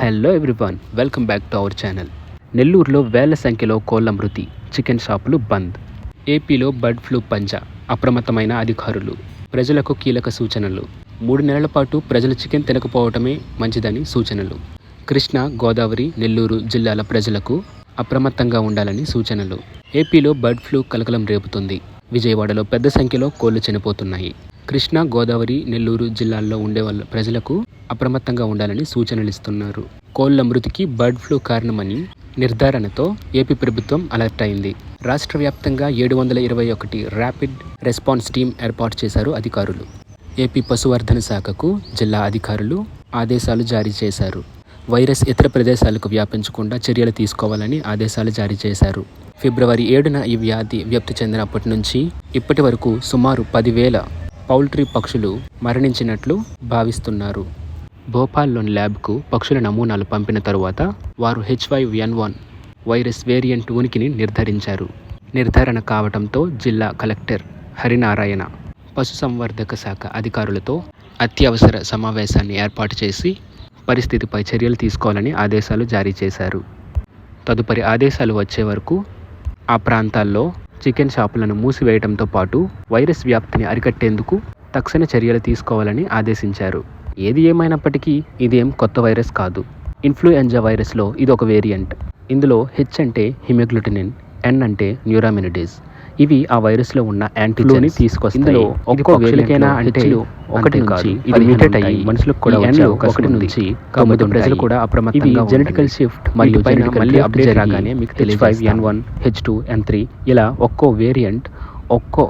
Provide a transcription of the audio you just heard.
Hello everyone, welcome back to our channel. నెల్లూరులో వేల సంఖ్యలో కోళ్ల మృతి, చికెన్ షాపులు బంద్. ఏపీలో బర్డ్ ఫ్లూ పంజా, అప్రమత్తమైన అధికారులు. ప్రజలకు కీలక సూచనలు. 3 నెలల పాటు ప్రజలు చికెన్ తినకపోవటమే మంచిదని సూచనలు. కృష్ణా, గోదావరి, నెల్లూరు జిల్లాల ప్రజలకు అప్రమత్తంగా ఉండాలని సూచనలు. ఏపీలో బర్డ్ ఫ్లూ కలకలం రేపుతుంది. విజయవాడలో పెద్ద సంఖ్యలో కోళ్లు చనిపోతున్నాయి. కృష్ణా, గోదావరి, నెల్లూరు జిల్లాల్లో ఉండే వాళ్ళ ప్రజలకు అప్రమత్తంగా ఉండాలని సూచనలు ఇస్తున్నారు. కోళ్ల మృతికి బర్డ్ ఫ్లూ కారణమని నిర్ధారణతో ఏపీ ప్రభుత్వం అలర్ట్ అయింది. రాష్ట్ర వ్యాప్తంగా 721 ర్యాపిడ్ రెస్పాన్స్ టీం ఏర్పాటు చేశారు అధికారులు. ఏపీ పశువర్ధన శాఖకు జిల్లా అధికారులు ఆదేశాలు జారీ చేశారు. వైరస్ ఇతర ప్రదేశాలకు వ్యాపించకుండా చర్యలు తీసుకోవాలని ఆదేశాలు జారీ చేశారు. ఫిబ్రవరి 7న ఈ వ్యాధి వ్యాప్తి చెందినప్పటి నుంచి ఇప్పటి వరకు సుమారు 10,000 పౌల్ట్రీ పక్షులు మరణించినట్లు భావిస్తున్నారు. భోపాల్లోని ల్యాబ్కు పక్షుల నమూనాలు పంపిన తరువాత వారు H5N1 వైరస్ వేరియంట్ ఉనికిని నిర్ధారించారు. నిర్ధారణ కావడంతో జిల్లా కలెక్టర్ హరినారాయణ పశుసంవర్ధక శాఖ అధికారులతో అత్యవసర సమావేశాన్ని ఏర్పాటు చేసి పరిస్థితిపై చర్యలు తీసుకోవాలని ఆదేశాలు జారీ చేశారు. తదుపరి ఆదేశాలు వచ్చే వరకు ఆ ప్రాంతాల్లో చికెన్ షాపులను మూసివేయడంతో పాటు వైరస్ వ్యాప్తిని అరికట్టేందుకు తక్షణ చర్యలు తీసుకోవాలని ఆదేశించారు. ఏది ఏమైనప్పటికీ ఇదేం కొత్త వైరస్ కాదు. ఇన్ఫ్లుయెంజా వైరస్లో ఇది ఒక వేరియంట్. ఇందులో H అంటే హిమోగ్లూటినిన్, N అంటే న్యూరామినిడేస్. ఇవి ఆ వైరస్లో ఉన్న యాంటీజెన్ని తీసుకొస్తాయి. ఇందులో ఒక్కో వేరియంట్‌కైనా అంటే 1 నుంచి ఇది మ్యూటేట్ అయ్యి మనుషులకు కూడా వచ్చే అవకాశం ఉంది. 9 ప్రజలు కూడా అప్రమత్తంగా ఉండాలి. జెనెటికల్ షిఫ్ట్ మరియు మళ్ళీ అప్డేట్ రాగానే మీకు H5N1, H2, N3 ఇలా ఒక్కో వేరియంట్ ఒక్కో